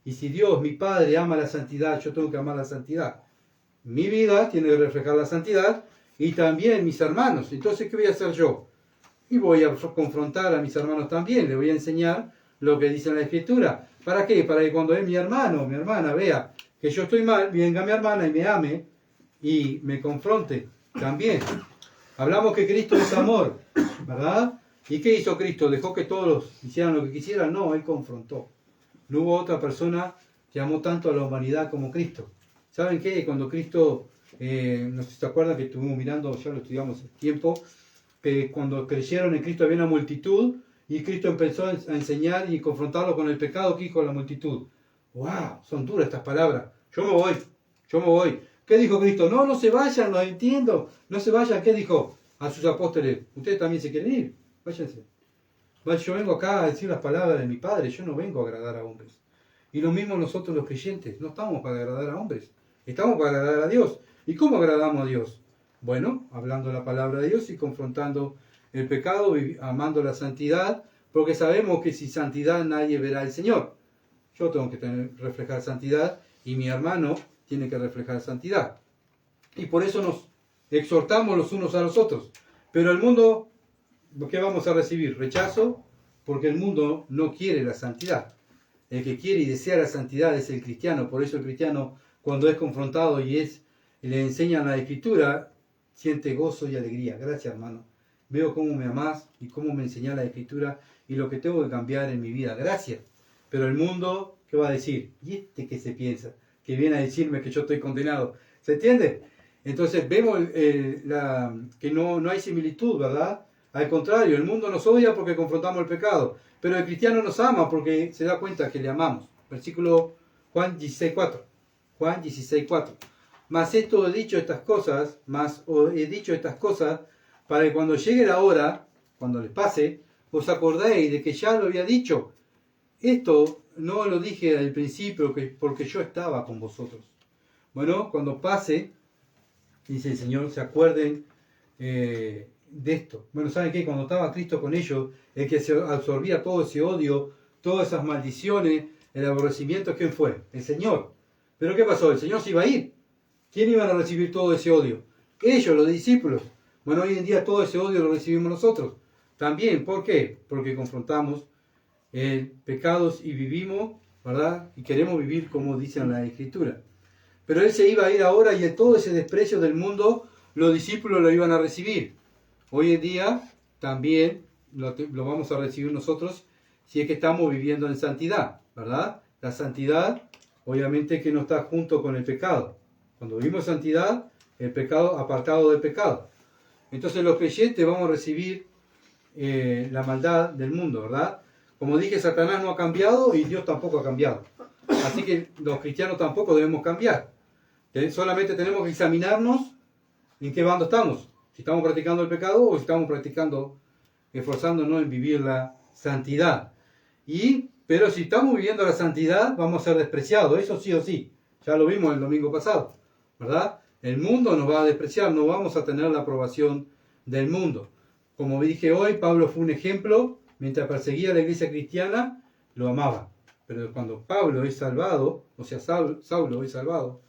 Y si Dios, mi Padre, ama la santidad, yo tengo que amar la santidad. Mi vida tiene que reflejar la santidad y también mis hermanos. Entonces, ¿qué voy a hacer yo? Y voy a confrontar a mis hermanos también. Les voy a enseñar lo que dice la Escritura. ¿Para qué? Para que cuando mi hermano, mi hermana vea que yo estoy mal, venga mi hermana y me ame y me confronte también. Hablamos que Cristo es amor, ¿verdad? ¿Y qué hizo Cristo? ¿Dejó que todos hicieran lo que quisieran? No, Él confrontó. No hubo otra persona que amó tanto a la humanidad como Cristo. ¿Saben qué? Cuando Cristo, no sé si se acuerdan que estuvimos mirando, ya lo estudiamos hace tiempo, que cuando creyeron en Cristo había una multitud y Cristo empezó a enseñar y confrontarlo con el pecado que hizo la multitud. ¡Wow! Son duras estas palabras. Yo me voy, yo me voy. ¿Qué dijo Cristo? No, no se vayan, lo entiendo. No se vayan. ¿Qué dijo a sus apóstoles? Ustedes también se quieren ir. Váyanse. Yo vengo acá a decir las palabras de mi Padre. Yo no vengo a agradar a hombres. Y lo mismo nosotros los creyentes. No estamos para agradar a hombres. Estamos para agradar a Dios. ¿Y cómo agradamos a Dios? Bueno, hablando la palabra de Dios y confrontando el pecado y amando la santidad, porque sabemos que sin santidad nadie verá al Señor. Yo tengo que reflejar santidad y mi hermano tiene que reflejar santidad. Y por eso nos exhortamos los unos a los otros. Pero el mundo, ¿qué vamos a recibir? Rechazo, porque el mundo no quiere la santidad. El que quiere y desea la santidad es el cristiano. Por eso el cristiano, cuando es confrontado y le enseñan la Escritura, siente gozo y alegría. Gracias, hermano. Veo cómo me amás y cómo me enseñás la Escritura y lo que tengo que cambiar en mi vida. Gracias. Pero el mundo, ¿qué va a decir? ¿Y este qué se piensa? Que viene a decirme que yo estoy condenado. ¿Se entiende? Entonces vemos que no hay similitud, ¿verdad? Al contrario, el mundo nos odia porque confrontamos el pecado. Pero el cristiano nos ama porque se da cuenta que le amamos. Versículo Juan 16:4. Juan 16:4. Mas esto he dicho estas cosas, para que cuando llegue la hora, cuando les pase, os acordéis de que ya lo había dicho. Esto no lo dije al principio porque yo estaba con vosotros. Bueno, cuando pase, dice el Señor, se acuerden de esto. Bueno, ¿saben qué? Cuando estaba Cristo con ellos, el que se absorbía todo ese odio, todas esas maldiciones, el aborrecimiento, ¿quién fue? El Señor. ¿Pero qué pasó? El Señor se iba a ir. ¿Quién iba a recibir todo ese odio? Ellos, los discípulos. Bueno, hoy en día todo ese odio lo recibimos nosotros. También, ¿por qué? Porque confrontamos pecados y vivimos, ¿verdad? Y queremos vivir como dice en la Escritura. Pero Él se iba a ir ahora y todo ese desprecio del mundo, los discípulos lo iban a recibir. Hoy en día también lo vamos a recibir nosotros si es que estamos viviendo en santidad, ¿verdad? La santidad, obviamente, que no está junto con el pecado. Cuando vivimos santidad, el pecado apartado del pecado. Entonces los creyentes vamos a recibir la maldad del mundo, ¿verdad? Como dije, Satanás no ha cambiado y Dios tampoco ha cambiado. Así que los cristianos tampoco debemos cambiar. Solamente tenemos que examinarnos en qué bando estamos. Si estamos practicando el pecado o si estamos esforzándonos en vivir la santidad. Pero si estamos viviendo la santidad, vamos a ser despreciados. Eso sí o sí. Ya lo vimos el domingo pasado, ¿verdad? El mundo nos va a despreciar, no vamos a tener la aprobación del mundo. Como dije hoy, Pablo fue un ejemplo. Mientras perseguía a la iglesia cristiana, lo amaba. Pero cuando Pablo es salvado, o sea, Saulo es salvado,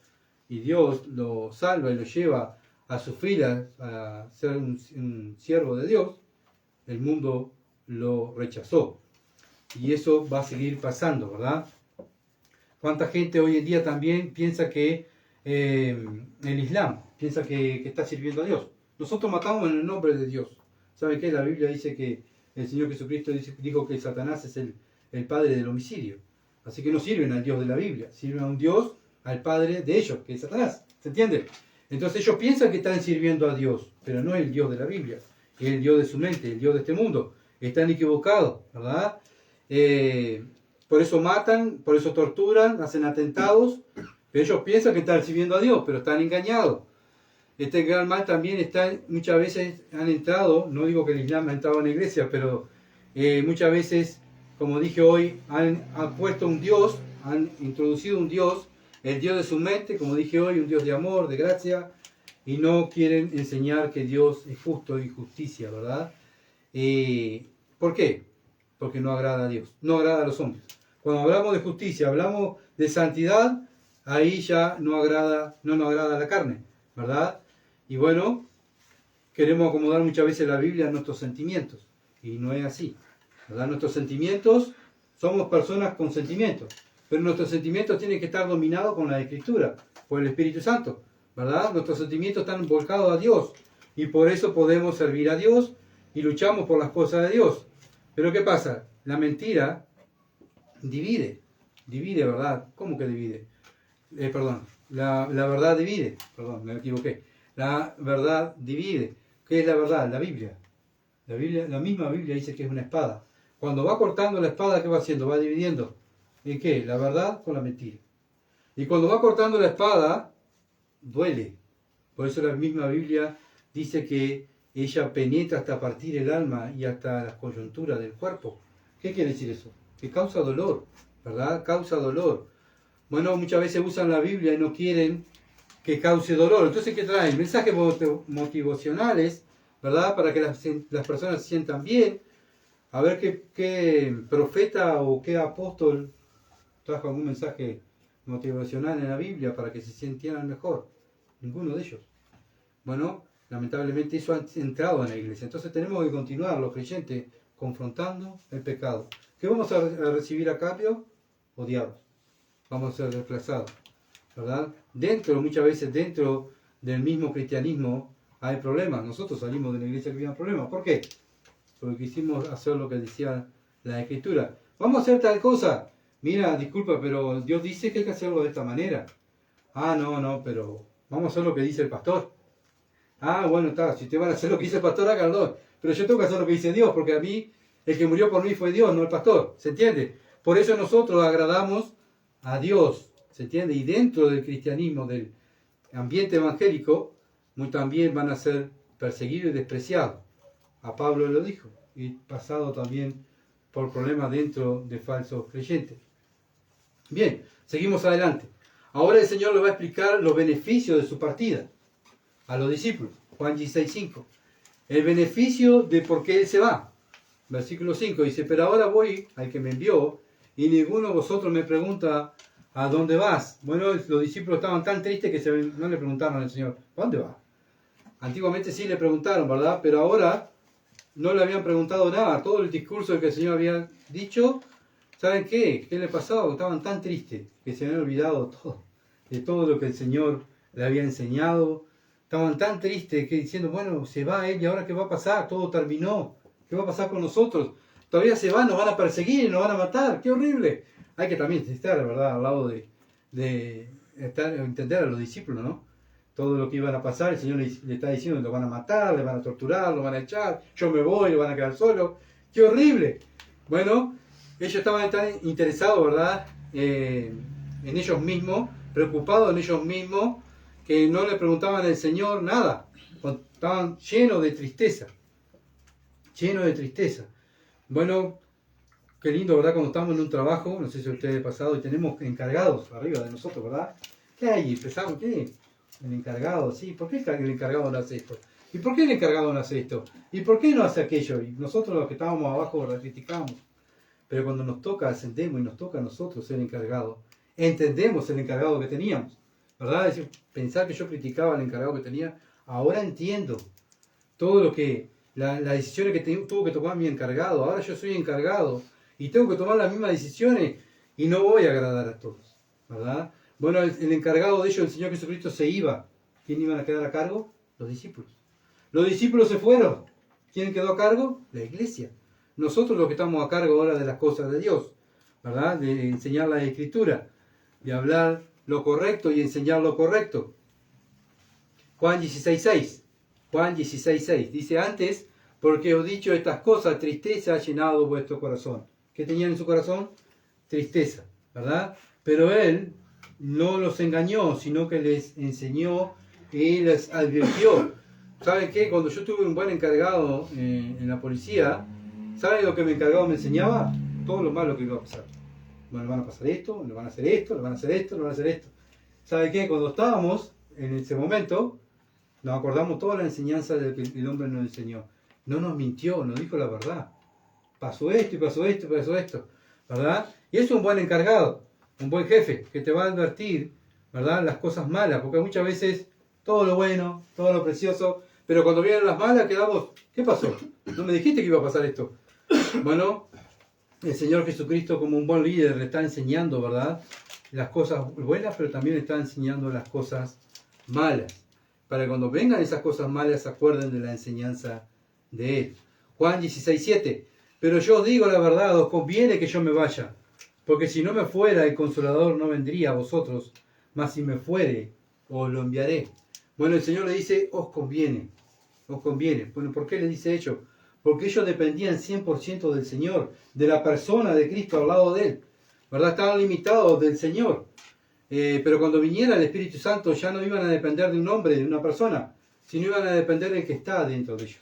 y Dios lo salva y lo lleva a sus filas, a ser un siervo de Dios, el mundo lo rechazó. Y eso va a seguir pasando, ¿verdad? ¿Cuánta gente hoy en día también piensa que el Islam, piensa que está sirviendo a Dios? Nosotros matamos en el nombre de Dios. ¿Saben qué? La Biblia dice que el Señor Jesucristo dijo que Satanás es el padre del homicidio. Así que no sirven al Dios de la Biblia, sirven a un Dios, al padre de ellos, que es Satanás. ¿Se entiende? Entonces ellos piensan que están sirviendo a Dios, pero no es el Dios de la Biblia, es el Dios de su mente, el Dios de este mundo. Están equivocados, ¿verdad? Por eso matan, por eso torturan, hacen atentados, pero ellos piensan que están sirviendo a Dios, pero están engañados. Este gran mal también muchas veces han entrado, no digo que el Islam ha entrado en la iglesia, pero muchas veces, como dije hoy, han puesto un Dios, han introducido un Dios, el Dios de su mente, como dije hoy, un Dios de amor, de gracia, y no quieren enseñar que Dios es justo y justicia, ¿verdad? ¿Por qué? Porque no agrada a Dios, no agrada a los hombres. Cuando hablamos de justicia, hablamos de santidad, ahí ya no nos agrada la carne, ¿verdad? Y bueno, queremos acomodar muchas veces la Biblia a nuestros sentimientos, y no es así, ¿verdad? Nuestros sentimientos, somos personas con sentimientos, pero nuestros sentimientos tienen que estar dominados con la Escritura, por el Espíritu Santo, ¿verdad? Nuestros sentimientos están volcados a Dios, y por eso podemos servir a Dios, y luchamos por las cosas de Dios. Pero ¿qué pasa? La mentira divide, ¿verdad? ¿Cómo que divide? La verdad divide, perdón, me equivoqué. La verdad divide. ¿Qué es la verdad? La Biblia. La misma Biblia dice que es una espada. Cuando va cortando la espada, ¿qué va haciendo? Va dividiendo. ¿En qué? La verdad con la mentira. Y cuando va cortando la espada, duele. Por eso la misma Biblia dice que ella penetra hasta partir el alma y hasta las coyunturas del cuerpo. ¿Qué quiere decir eso? Que causa dolor, ¿verdad? Causa dolor. Bueno, muchas veces usan la Biblia y no quieren que cause dolor. Entonces, ¿qué traen? Mensajes motivacionales, ¿verdad? Para que las personas se sientan bien. A ver qué profeta o qué apóstol trajo algún mensaje motivacional en la Biblia para que se sintieran mejor. Ninguno de ellos. Bueno, lamentablemente eso ha entrado en la iglesia. Entonces tenemos que continuar, los creyentes, confrontando el pecado. ¿Qué vamos a recibir a cambio? Odiados. Vamos a ser desplazados, ¿verdad? Muchas veces dentro del mismo cristianismo hay problemas. Nosotros salimos de la iglesia que había problemas. ¿Por qué? Porque quisimos hacer lo que decía la Escritura. Vamos a hacer tal cosa. Mira, disculpa, pero Dios dice que hay que hacerlo de esta manera. Ah, no, pero vamos a hacer lo que dice el pastor. Ah, bueno, está, si te van a hacer lo que dice el pastor, háganlo. Pero yo tengo que hacer lo que dice Dios, porque a mí, el que murió por mí fue Dios, no el pastor. ¿Se entiende? Por eso nosotros agradamos a Dios. ¿Se entiende? Y dentro del cristianismo, del ambiente evangélico, también van a ser perseguidos y despreciados. A Pablo lo dijo. Y pasado también por problemas dentro de falsos creyentes. Bien, seguimos adelante. Ahora el Señor le va a explicar los beneficios de su partida a los discípulos. Juan 16:5. El beneficio de por qué Él se va. Versículo 5 dice, pero ahora voy al que me envió y ninguno de vosotros me pregunta ¿a dónde vas? Bueno, los discípulos estaban tan tristes que no le preguntaron al Señor, ¿a dónde vas? Antiguamente sí le preguntaron, ¿verdad? Pero ahora no le habían preguntado nada. Todo el discurso que el Señor había dicho, ¿saben qué? ¿Qué le pasaba? Estaban tan tristes que se habían olvidado de todo lo que el Señor le había enseñado. Estaban tan tristes que diciendo, bueno, se va Él y ahora ¿qué va a pasar? Todo terminó. ¿Qué va a pasar con nosotros? Todavía se van, nos van a perseguir, nos van a matar. ¡Qué horrible! Hay que también estar, ¿verdad?, al lado de entender a los discípulos, ¿no? Todo lo que iban a pasar, el Señor le está diciendo, lo van a matar, le van a torturar, lo van a echar, yo me voy, lo van a quedar solo. ¡Qué horrible! Bueno, ellos estaban tan interesados, ¿verdad?, en ellos mismos, preocupados en ellos mismos, que no le preguntaban al Señor nada. Estaban llenos de tristeza. Llenos de tristeza. Bueno, qué lindo, ¿verdad? Cuando estamos en un trabajo, no sé si a ustedes ha pasado, y tenemos encargados arriba de nosotros, ¿verdad? ¿Qué hay? Empezamos, ¿qué? El encargado, sí. ¿Por qué el encargado no hace esto? ¿Y por qué el encargado no hace esto? ¿Y por qué no hace aquello? Y nosotros los que estábamos abajo lo criticamos. Pero cuando nos toca, ascendemos y nos toca a nosotros ser encargados, entendemos el encargado que teníamos, ¿verdad? Es decir, pensar que yo criticaba al encargado que tenía, ahora entiendo todo lo que, las decisiones que tuvo que tomar mi encargado. Ahora yo soy encargado y tengo que tomar las mismas decisiones y no voy a agradar a todos, ¿verdad? Bueno, el encargado de ellos, el Señor Jesucristo, se iba. ¿Quién iban a quedar a cargo? Los discípulos. Los discípulos se fueron. ¿Quién quedó a cargo? La iglesia. Nosotros los que estamos a cargo ahora de las cosas de Dios, ¿verdad? De enseñar la Escritura, de hablar lo correcto y enseñar lo correcto. Juan 16:6. Juan 16:6. Dice, antes, porque os he dicho estas cosas, tristeza ha llenado vuestro corazón. ¿Qué tenían en su corazón? Tristeza, ¿verdad? Pero Él no los engañó, sino que les enseñó y les advirtió. ¿Saben qué? Cuando yo tuve un buen encargado en la policía, ¿saben lo que mi encargado me enseñaba? Todo lo malo que iba a pasar. Bueno, le van a pasar esto, le van a hacer esto, le van a hacer esto, le van a hacer esto. ¿Saben qué? Cuando estábamos en ese momento, nos acordamos toda la enseñanza de que el hombre nos enseñó. No nos mintió, nos dijo la verdad. Pasó esto y pasó esto y pasó esto, ¿verdad? Y es un buen encargado, un buen jefe, que te va a advertir, ¿verdad?, las cosas malas, porque muchas veces todo lo bueno, todo lo precioso, pero cuando vienen las malas quedamos, ¿qué pasó? No me dijiste que iba a pasar esto. Bueno, el Señor Jesucristo como un buen líder le está enseñando, ¿verdad?, las cosas buenas, pero también le está enseñando las cosas malas, para que cuando vengan esas cosas malas se acuerden de la enseñanza de Él. Juan 16:7. Pero yo os digo la verdad, os conviene que yo me vaya, porque si no me fuera el Consolador no vendría a vosotros, mas si me fuere, os lo enviaré. Bueno, el Señor le dice, os conviene. Bueno, ¿por qué le dice eso? Porque ellos dependían 100% del Señor, de la persona de Cristo al lado de Él, ¿verdad? Estaban limitados del Señor. Pero cuando viniera el Espíritu Santo ya no iban a depender de un hombre, de una persona, sino iban a depender del que está dentro de ellos,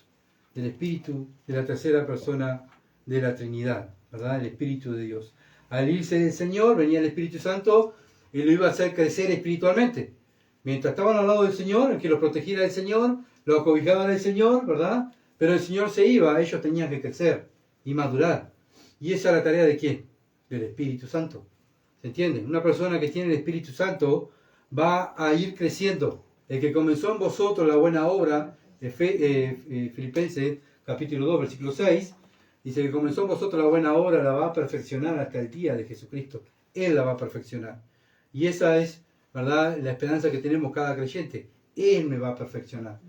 del Espíritu de la tercera persona de la Trinidad, ¿verdad? El Espíritu de Dios. Al irse del Señor, venía el Espíritu Santo y lo iba a hacer crecer espiritualmente. Mientras estaban al lado del Señor, el que los protegiera del Señor, los acobijaba del Señor, ¿verdad? Pero el Señor se iba, ellos tenían que crecer y madurar. ¿Y esa es la tarea de quién? Del Espíritu Santo. ¿Se entiende? Una persona que tiene el Espíritu Santo va a ir creciendo. El que comenzó en vosotros la buena obra, Filipenses capítulo 2, versículo 6, dice que comenzó en vosotros la buena obra, la va a perfeccionar hasta el día de Jesucristo. Él la va a perfeccionar. Y esa es, ¿verdad?, la esperanza que tenemos cada creyente. Él me va a perfeccionar.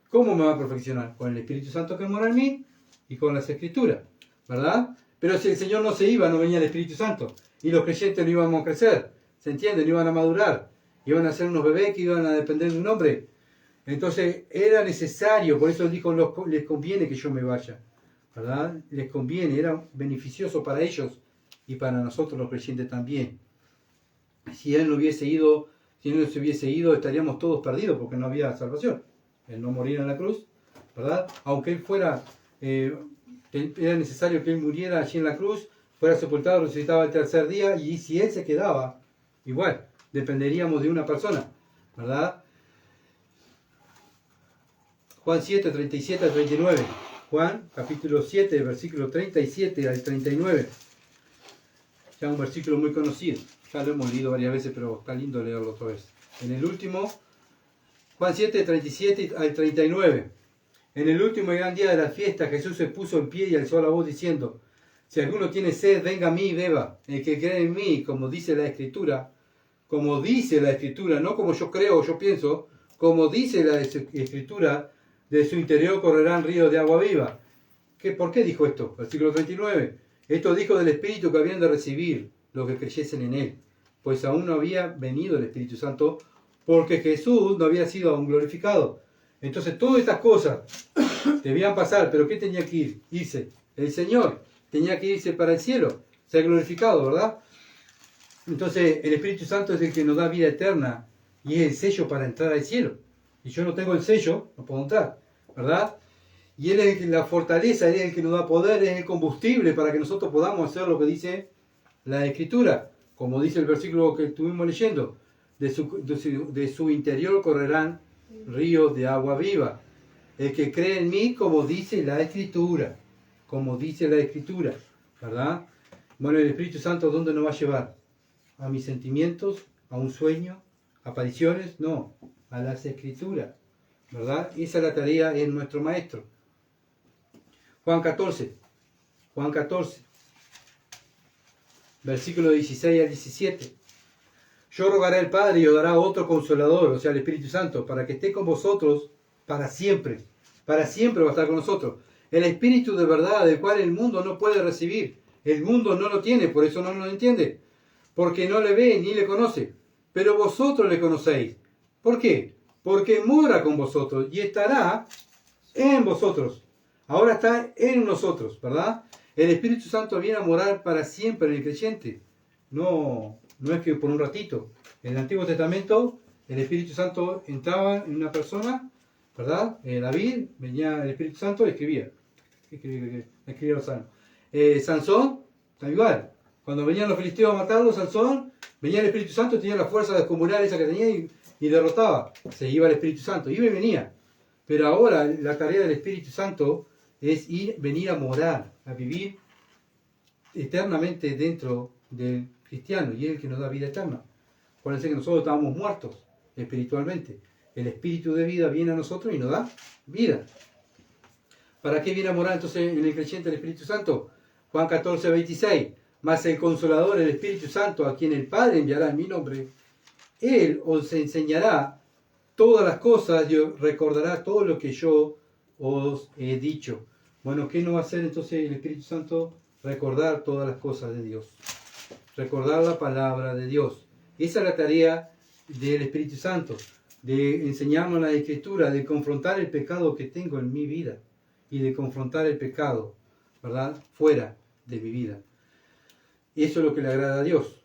¿Cómo me va a perfeccionar? Con el Espíritu Santo que mora en mí y con las Escrituras, ¿verdad? Pero si el Señor no se iba, no venía el Espíritu Santo. Y los creyentes no íbamos a crecer, ¿se entiende? No iban a madurar. Iban a ser unos bebés que iban a depender de un hombre. Entonces era necesario, por eso él dijo, les conviene que yo me vaya, ¿verdad? Les conviene, era beneficioso para ellos y para nosotros los creyentes también. Si él no hubiese ido, si él no se hubiese ido, estaríamos todos perdidos porque no había salvación. Él no moría en la cruz, ¿verdad? Aunque él fuera, era necesario que él muriera allí en la cruz, fuera sepultado, resucitaba el tercer día, y si él se quedaba, igual, dependeríamos de una persona, ¿verdad? Juan 7, 37 al 39. Juan, capítulo 7, versículo 37 al 39. Ya un versículo muy conocido. Ya lo hemos leído varias veces, pero está lindo leerlo otra vez. En el último, Juan 7, 37 al 39. En el último y gran día de la fiesta, Jesús se puso en pie y alzó la voz diciendo, si alguno tiene sed, venga a mí y beba. El que cree en mí, como dice la Escritura, no como yo creo o yo pienso, como dice la Escritura, de su interior correrán ríos de agua viva. ¿Por qué dijo esto? Versículo 39. Esto dijo del Espíritu que habían de recibir los que creyesen en él, pues aún no había venido el Espíritu Santo, porque Jesús no había sido aún glorificado. Entonces todas estas cosas debían pasar, pero ¿qué tenía que irse? El Señor tenía que irse para el cielo, ser glorificado, ¿verdad? Entonces el Espíritu Santo es el que nos da vida eterna y es el sello para entrar al cielo. Y yo no tengo el sello, no puedo entrar, ¿verdad? Y Él es la fortaleza, Él es el que nos da poder, es el combustible para que nosotros podamos hacer lo que dice la Escritura. Como dice el versículo que estuvimos leyendo, de su interior correrán ríos de agua viva. El que cree en mí, como dice la Escritura, ¿verdad? Bueno, el Espíritu Santo, ¿dónde nos va a llevar? ¿A mis sentimientos? ¿A un sueño? ¿Apariciones? No, a las Escrituras, ¿verdad? Esa es la tarea, es nuestro Maestro. Juan 14, versículo 16 al 17. Yo rogaré al Padre y os dará otro Consolador, o sea, el Espíritu Santo, para que esté con vosotros para siempre va a estar con nosotros. El Espíritu de verdad, del cual el mundo no puede recibir. El mundo no lo tiene, por eso no lo entiende. Porque no le ve ni le conoce. Pero vosotros le conocéis. ¿Por qué? Porque mora con vosotros y estará en vosotros. Ahora está en nosotros, ¿verdad? El Espíritu Santo viene a morar para siempre en el creyente. No es que por un ratito. En el Antiguo Testamento, el Espíritu Santo entraba en una persona, ¿verdad? David, venía el Espíritu Santo y escribía los salmos. Sansón, igual. Cuando venían los filisteos a matarlo, Sansón, venía el Espíritu Santo, tenía la fuerza descomunal esa que tenía y derrotaba. Se iba el Espíritu Santo, iba y venía. Pero ahora la tarea del Espíritu Santo es venir a morar, a vivir eternamente dentro del cristiano, y es el que nos da vida eterna. Acuérdense que nosotros estábamos muertos espiritualmente. El Espíritu de vida viene a nosotros y nos da vida. ¿Para qué viene a morar entonces en el creyente el Espíritu Santo? Juan 14, 26. Mas el Consolador, el Espíritu Santo, a quien el Padre enviará en mi nombre, Él os enseñará todas las cosas y os recordará todo lo que yo os he dicho. Bueno, ¿qué nos va a hacer entonces el Espíritu Santo? Recordar todas las cosas de Dios. Recordar la palabra de Dios. Esa es la tarea del Espíritu Santo, de enseñarnos la Escritura, de confrontar el pecado que tengo en mi vida y de confrontar el pecado, ¿verdad?, fuera de mi vida. Y eso es lo que le agrada a Dios.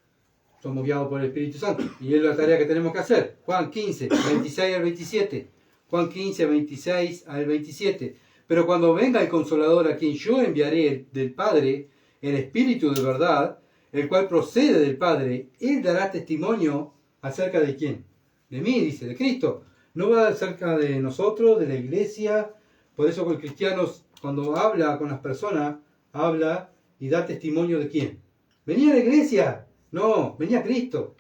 Somos guiados por el Espíritu Santo. Y es la tarea que tenemos que hacer. Juan 15, 26 al 27. Juan 15, 26 al 27. Pero cuando venga el Consolador, a quien yo enviaré del Padre, el Espíritu de verdad, el cual procede del Padre, Él dará testimonio acerca de quién. De mí, dice, de Cristo. No va acerca de nosotros, de la iglesia. Por eso el cristiano, cuando habla con las personas, habla y da testimonio de quién. ¿Venía a la iglesia? No, venía Cristo.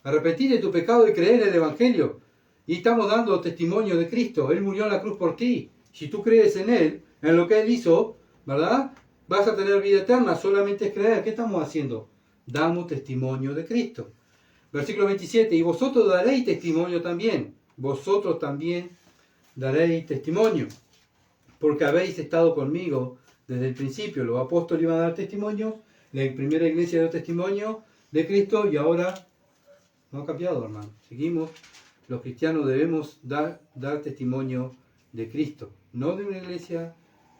Arrepentir de tu pecado y creer en el Evangelio. Y estamos dando testimonio de Cristo. Él murió en la cruz por ti. Si tú crees en Él, en lo que Él hizo, ¿verdad?, vas a tener vida eterna. Solamente es creer. ¿Qué estamos haciendo? Damos testimonio de Cristo. Versículo 27. Y vosotros daréis testimonio también. Vosotros también daréis testimonio. Porque habéis estado conmigo desde el principio. Los apóstoles iban a dar testimonio. La primera iglesia dio testimonio de Cristo y ahora no ha cambiado, hermano. Seguimos. Los cristianos debemos dar testimonio de Cristo. No de una iglesia,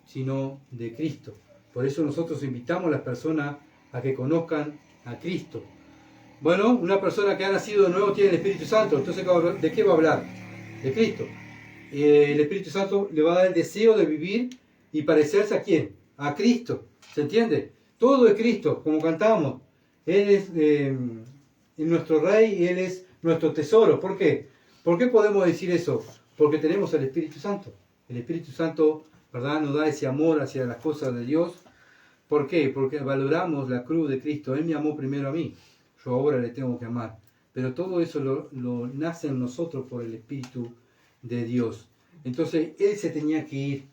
sino de Cristo. Por eso nosotros invitamos a las personas a que conozcan a Cristo. Bueno, una persona que ha nacido de nuevo tiene el Espíritu Santo. Entonces, ¿de qué va a hablar? De Cristo. El Espíritu Santo le va a dar el deseo de vivir y parecerse a quién? A Cristo. ¿Se entiende? Todo es Cristo, como cantamos. Él es nuestro Rey y Él es nuestro tesoro. ¿Por qué? ¿Por qué podemos decir eso? Porque tenemos el Espíritu Santo. El Espíritu Santo, ¿verdad?, nos da ese amor hacia las cosas de Dios. ¿Por qué? Porque valoramos la cruz de Cristo. Él me amó primero a mí. Yo ahora le tengo que amar. Pero todo eso lo nace en nosotros por el Espíritu de Dios. Entonces, Él se tenía que ir.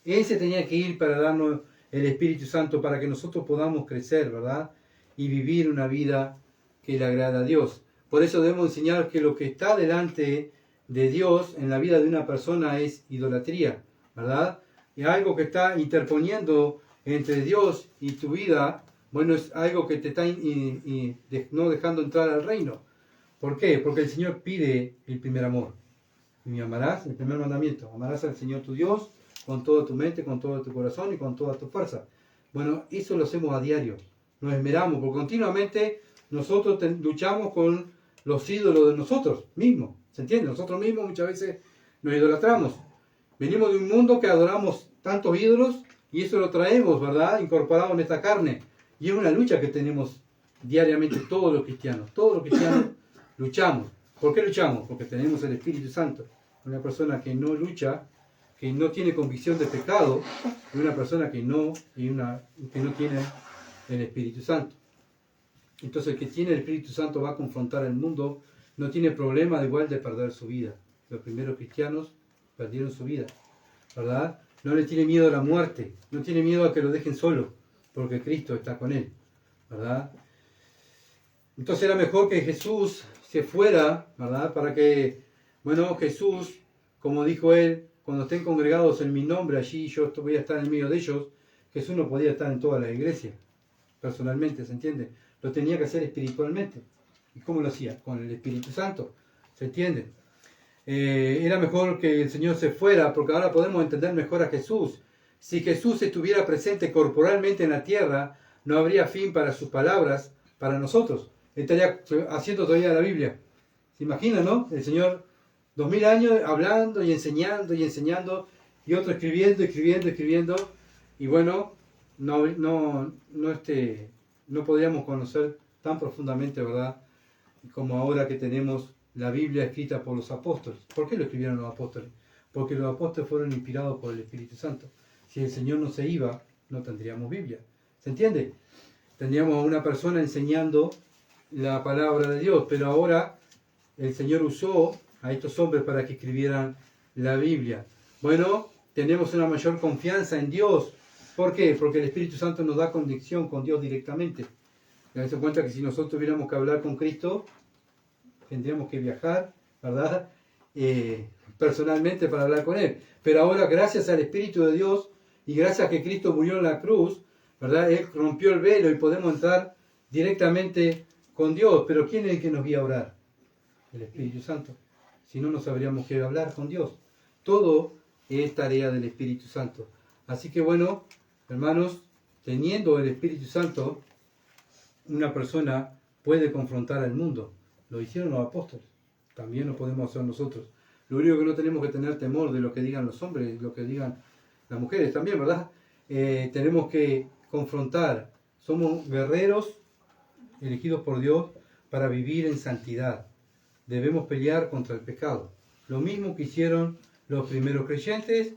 Él se tenía que ir para darnos el Espíritu Santo, para que nosotros podamos crecer, ¿verdad?, y vivir una vida que le agrada a Dios. Por eso debemos enseñar que lo que está delante de Dios en la vida de una persona es idolatría, ¿verdad? Y algo que está interponiendo entre Dios y tu vida, bueno, es algo que te está no dejando entrar al reino. ¿Por qué? Porque el Señor pide el primer amor. Y me amarás, el primer mandamiento. Amarás al Señor tu Dios con toda tu mente, con todo tu corazón y con toda tu fuerza. Bueno, eso lo hacemos a diario. Nos esmeramos, porque continuamente nosotros luchamos con los ídolos de nosotros mismos. ¿Se entiende? Nosotros mismos muchas veces nos idolatramos. Venimos de un mundo que adoramos tantos ídolos y eso lo traemos, ¿verdad?, incorporado en esta carne. Y es una lucha que tenemos diariamente todos los cristianos. Todos los cristianos luchamos. ¿Por qué luchamos? Porque tenemos el Espíritu Santo. Una persona que no lucha, que no tiene convicción de pecado, y una persona que no tiene el Espíritu Santo. Entonces el que tiene el Espíritu Santo va a confrontar al mundo, no tiene problema de igual de perder su vida. Los primeros cristianos perdieron su vida, ¿verdad? No le tiene miedo a la muerte, no tiene miedo a que lo dejen solo, porque Cristo está con él, ¿verdad? Entonces era mejor que Jesús se fuera, ¿verdad? Para que, bueno, Jesús, como dijo él, cuando estén congregados en mi nombre, allí yo voy a estar en medio de ellos. Jesús no podía estar en toda la iglesia, personalmente, ¿se entiende? Lo tenía que hacer espiritualmente. ¿Y cómo lo hacía? Con el Espíritu Santo, ¿se entiende? Era mejor que el Señor se fuera, porque ahora podemos entender mejor a Jesús. Si Jesús estuviera presente corporalmente en la tierra, no habría fin para sus palabras, para nosotros. Estaría haciendo todavía la Biblia. ¿Se imaginan, no? El Señor 2000 años hablando y enseñando, y otro escribiendo, y bueno, no podríamos conocer tan profundamente, ¿verdad?, como ahora que tenemos la Biblia escrita por los apóstoles. ¿Por qué lo escribieron los apóstoles? Porque los apóstoles fueron inspirados por el Espíritu Santo. Si el Señor no se iba, no tendríamos Biblia. ¿Se entiende? Tendríamos a una persona enseñando la palabra de Dios, pero ahora el Señor usó a estos hombres para que escribieran la Biblia. Bueno, tenemos una mayor confianza en Dios. ¿Por qué? Porque el Espíritu Santo nos da conexión con Dios directamente. Tengan en cuenta que si nosotros tuviéramos que hablar con Cristo, tendríamos que viajar, ¿verdad?, personalmente para hablar con Él. Pero ahora, gracias al Espíritu de Dios y gracias a que Cristo murió en la cruz, ¿verdad?, Él rompió el velo y podemos entrar directamente con Dios. Pero ¿quién es el que nos guía a orar? el Espíritu Santo. Si no, no sabríamos qué hablar con Dios. Todo es tarea del Espíritu Santo. Así que bueno, hermanos, teniendo el Espíritu Santo, una persona puede confrontar al mundo. Lo hicieron los apóstoles. También lo podemos hacer nosotros. Lo único que no tenemos que tener temor de lo que digan los hombres, lo que digan las mujeres también, ¿verdad? Tenemos que confrontar. Somos guerreros elegidos por Dios para vivir en santidad. Debemos pelear contra el pecado. Lo mismo que hicieron los primeros creyentes,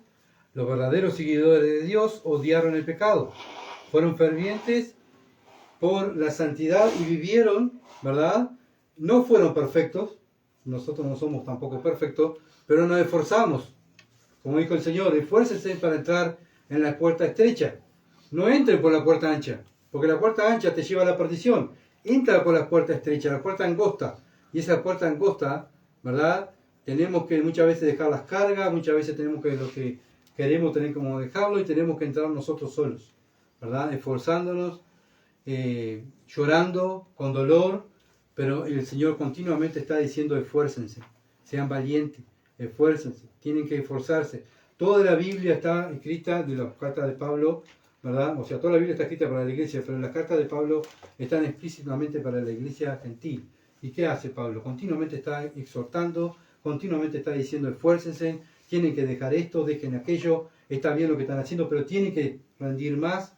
los verdaderos seguidores de Dios odiaron el pecado. Fueron fervientes por la santidad y vivieron, ¿verdad? No fueron perfectos. Nosotros no somos tampoco perfectos, pero nos esforzamos. Como dijo el Señor, esfuércense para entrar en la puerta estrecha. No entren por la puerta ancha, porque la puerta ancha te lleva a la perdición. Entra por la puerta estrecha, la puerta angosta. Y esa puerta angosta, ¿verdad? Tenemos que muchas veces dejar las cargas, muchas veces tenemos que lo que queremos tener como dejarlo y tenemos que entrar nosotros solos, ¿verdad? Esforzándonos, llorando, con dolor, pero el Señor continuamente está diciendo esfuércense, sean valientes, esfuércense, tienen que esforzarse. Toda la Biblia está escrita de las cartas de Pablo, ¿verdad? O sea, toda la Biblia está escrita para la iglesia, pero las cartas de Pablo están explícitamente para la iglesia gentil. ¿Y qué hace Pablo? Continuamente está exhortando, continuamente está diciendo esfuércense, tienen que dejar esto, dejen aquello, está bien lo que están haciendo, pero tienen que rendir más.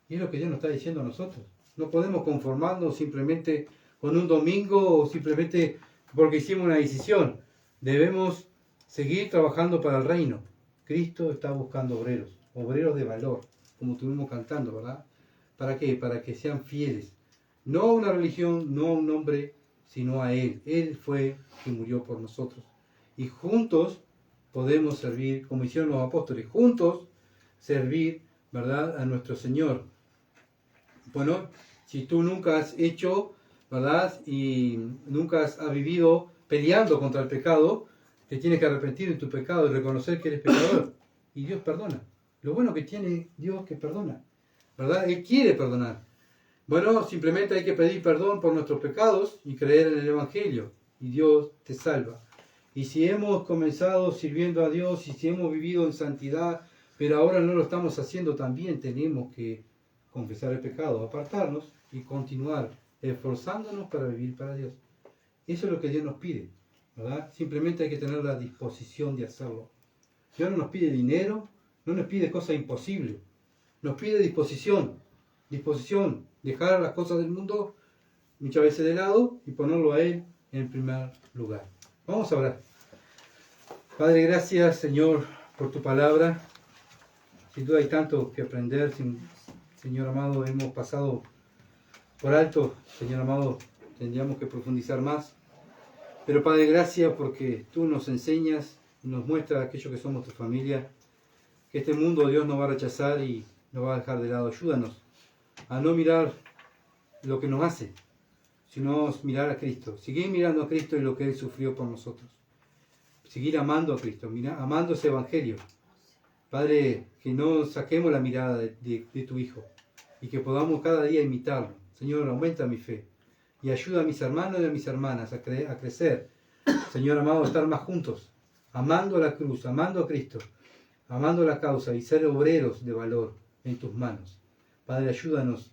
Y es lo que Dios nos está diciendo a nosotros. No podemos conformarnos simplemente con un domingo o simplemente porque hicimos una decisión. Debemos seguir trabajando para el reino. Cristo está buscando obreros, obreros de valor, como estuvimos cantando, ¿verdad? ¿Para qué? Para que sean fieles. No a una religión, no a un hombre, sino a Él. Él fue quien murió por nosotros. Y juntos podemos servir, como hicieron los apóstoles, juntos servir, ¿verdad?, a nuestro Señor. Bueno, si tú nunca has hecho, ¿verdad?, y nunca has vivido peleando contra el pecado, te tienes que arrepentir de tu pecado y reconocer que eres pecador. Y Dios perdona. Lo bueno que tiene Dios que perdona, ¿verdad? Él quiere perdonar. Bueno, simplemente hay que pedir perdón por nuestros pecados y creer en el Evangelio. Y Dios te salva. Y si hemos comenzado sirviendo a Dios y si hemos vivido en santidad, pero ahora no lo estamos haciendo, también tenemos que confesar el pecado, apartarnos y continuar esforzándonos para vivir para Dios. Eso es lo que Dios nos pide, ¿verdad? Simplemente hay que tener la disposición de hacerlo. Dios no nos pide dinero, no nos pide cosas imposibles, nos pide disposición, dejar las cosas del mundo muchas veces de lado y ponerlo a Él en primer lugar. Vamos a orar. Padre, gracias, Señor, por tu palabra. Sin duda hay tanto que aprender, Señor amado, hemos pasado por alto, Señor amado, tendríamos que profundizar más. Pero Padre, gracias porque tú nos enseñas y nos muestras aquello que somos tu familia, que este mundo Dios nos va a rechazar y nos va a dejar de lado. Ayúdanos a no mirar lo que nos hace, sino mirar a Cristo. Seguir mirando a Cristo y lo que Él sufrió por nosotros. Seguir amando a Cristo, amando ese Evangelio. Padre, que no saquemos la mirada de tu Hijo y que podamos cada día imitarlo. Señor, aumenta mi fe y ayuda a mis hermanos y a mis hermanas a crecer. Señor amado, a estar más juntos, amando la cruz, amando a Cristo, amando la causa y ser obreros de valor en tus manos. Padre, ayúdanos,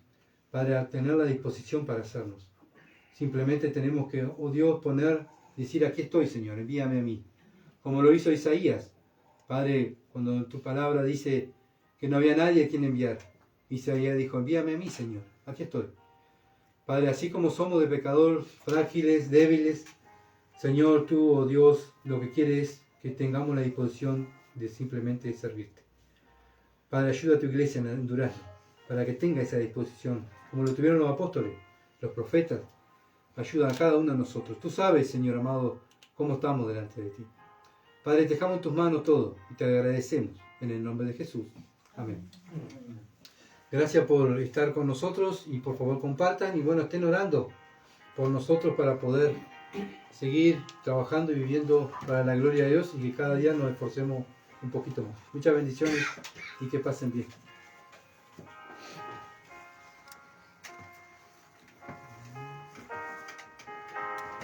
Padre, a tener la disposición para hacernos. Simplemente tenemos que, oh Dios, decir, aquí estoy, Señor, envíame a mí. Como lo hizo Isaías. Padre, cuando tu palabra dice que no había nadie a quien enviar, Isaías dijo, envíame a mí, Señor, aquí estoy. Padre, así como somos de pecadores, frágiles, débiles, Señor, tú, oh Dios, lo que quieres es que tengamos la disposición de simplemente servirte. Padre, ayuda a tu iglesia en Durazno, para que tenga esa disposición, como lo tuvieron los apóstoles, los profetas. Ayuda a cada uno de nosotros. Tú sabes, Señor amado, cómo estamos delante de ti. Padre, te dejamos en tus manos todo y te agradecemos en el nombre de Jesús. Amén. Gracias por estar con nosotros y por favor compartan y bueno, estén orando por nosotros para poder seguir trabajando y viviendo para la gloria de Dios y que cada día nos esforcemos un poquito más. Muchas bendiciones y que pasen bien.